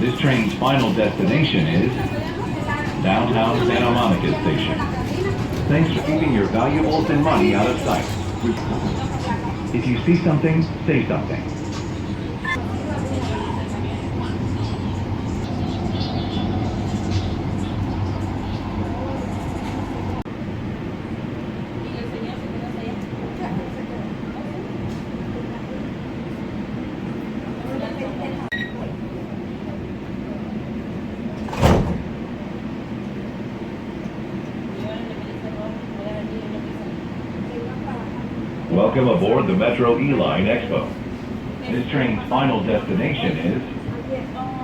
This train's final destination is downtown Santa Monica Station. Thanks for keeping your valuables and money out of sight. If you see something, say something. Welcome aboard the Metro E-Line Expo. This train's final destination is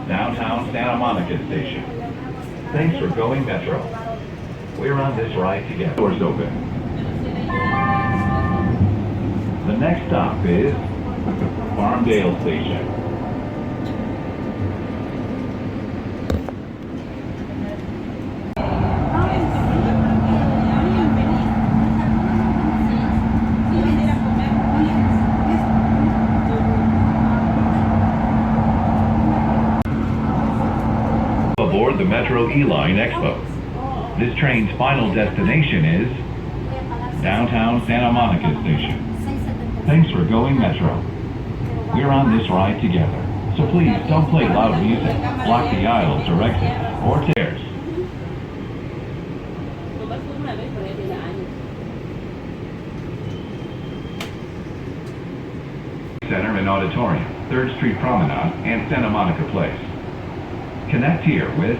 downtown Santa Monica Station. Thanks for going Metro. We're on this ride together. Doors open. The next stop is Farmdale Station. Aboard the Metro E-Line Expo. This train's final destination is downtown Santa Monica Station. Thanks for going Metro. We're on this ride together, so please don't play loud music, block the aisles or exits, or stairs. Center and Auditorium, 3rd Street Promenade, and Santa Monica Place. Connect here with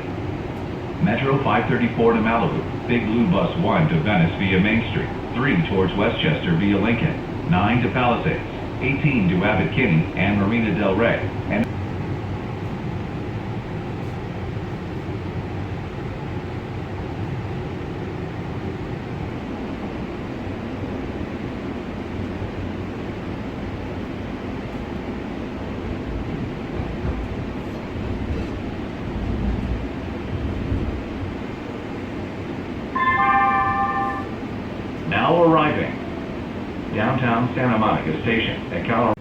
Metro 534 to Malibu, Big Blue Bus 1 to Venice via Main Street, 3 towards Westchester via Lincoln, 9 to Palisades, 18 to Abbot Kinney and Marina del Rey, and now arriving downtown Santa Monica Station at Colorado.